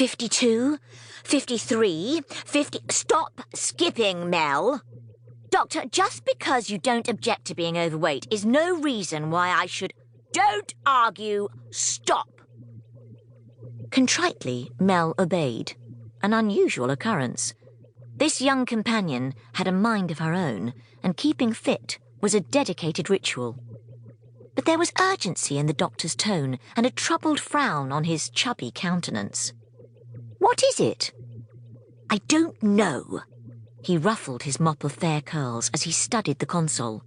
52, 53, 50... Stop skipping, Mel! Doctor, just because you don't object to being overweight is no reason why I should... Don't argue! Stop! Contritely, Mel obeyed. An unusual occurrence. This young companion had a mind of her own, and keeping fit was a dedicated ritual. But there was urgency in the doctor's tone and a troubled frown on his chubby countenance. What is it? I don't know. He ruffled his mop of fair curls as he studied the console.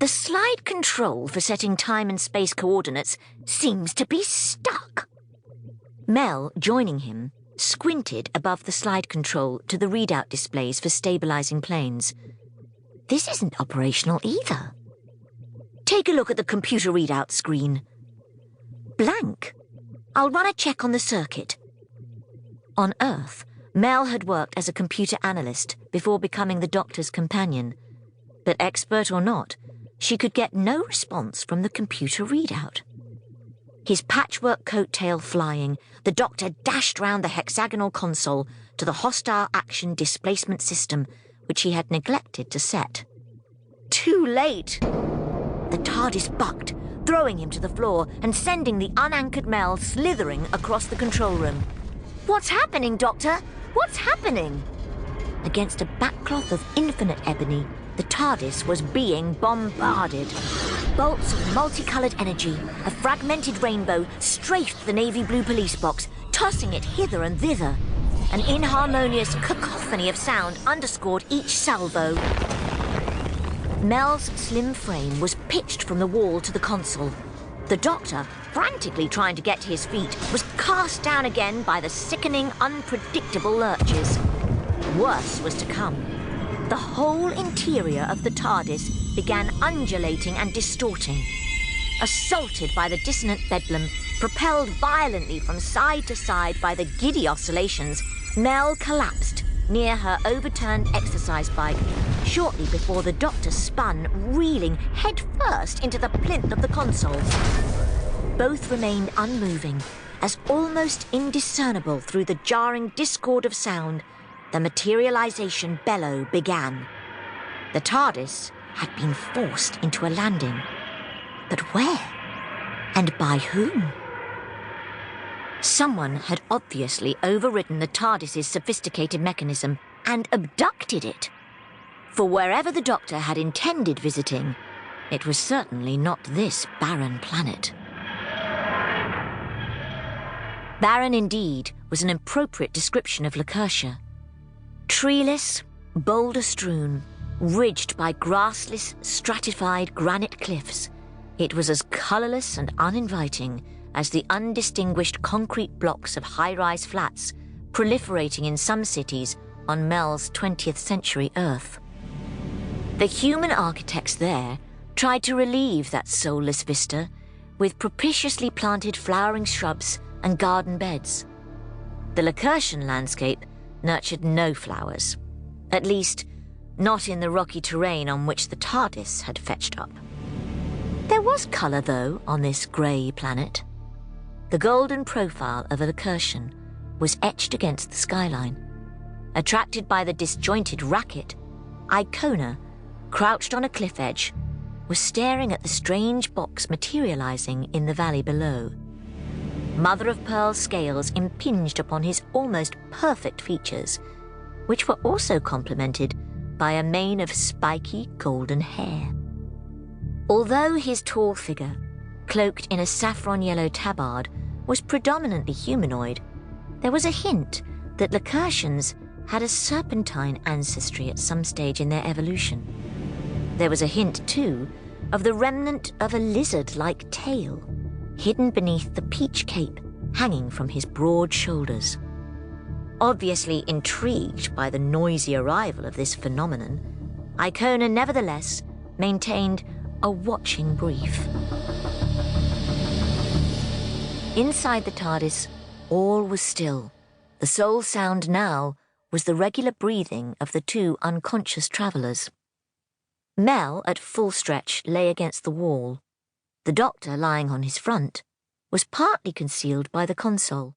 The slide control for setting time and space coordinates seems to be stuck. Mel, joining him, squinted above the slide control to the readout displays for stabilizing planes. This isn't operational either. Take a look at the computer readout screen. Blank. I'll run a check on the circuit. On Earth, Mel had worked as a computer analyst before becoming the doctor's companion. But expert or not, she could get no response from the computer readout. His patchwork coattail flying, the doctor dashed round the hexagonal console to the hostile action displacement system, which he had neglected to set. Too late! The TARDIS bucked, throwing him to the floor and sending the unanchored Mel slithering across the control room. What's happening, Doctor? What's happening? Against a backcloth of infinite ebony, the TARDIS was being bombarded. Bolts of multicolored energy, a fragmented rainbow, strafed the navy blue police box, tossing it hither and thither. An inharmonious cacophony of sound underscored each salvo. Mel's slim frame was pitched from the wall to the console. The doctor, frantically trying to get to his feet, was cast down again by the sickening, unpredictable lurches. Worse was to come. The whole interior of the TARDIS began undulating and distorting. Assaulted by the dissonant bedlam, propelled violently from side to side by the giddy oscillations, Mel collapsed near her overturned exercise bike, shortly before the doctor spun, reeling headfirst into the plinth of the console. Both remained unmoving, as almost indiscernible through the jarring discord of sound, the materialization bellow began. The TARDIS had been forced into a landing. But where? And by whom? Someone had obviously overridden the TARDIS's sophisticated mechanism and abducted it. For wherever the Doctor had intended visiting, it was certainly not this barren planet. Barren indeed was an appropriate description of Lakertya. Treeless, boulder-strewn, ridged by grassless, stratified granite cliffs, it was as colourless and uninviting as the undistinguished concrete blocks of high-rise flats proliferating in some cities on Mel's 20th century Earth. The human architects there tried to relieve that soulless vista with propitiously planted flowering shrubs and garden beds. The Lakertian landscape nurtured no flowers, at least not in the rocky terrain on which the TARDIS had fetched up. There was colour, though, on this grey planet. The golden profile of a Lakertian was etched against the skyline. Attracted by the disjointed racket, Icona, crouched on a cliff edge, was staring at the strange box materializing in the valley below. Mother-of-pearl scales impinged upon his almost perfect features, which were also complemented by a mane of spiky golden hair. Although his tall figure, cloaked in a saffron-yellow tabard, was predominantly humanoid, there was a hint that Lakertians had a serpentine ancestry at some stage in their evolution. There was a hint, too, of the remnant of a lizard-like tail, hidden beneath the peach cape hanging from his broad shoulders. Obviously intrigued by the noisy arrival of this phenomenon, Icona nevertheless maintained a watching brief. Inside the TARDIS, all was still. The sole sound now was the regular breathing of the two unconscious travellers. Mel, at full stretch, lay against the wall. The Doctor, lying on his front, was partly concealed by the console.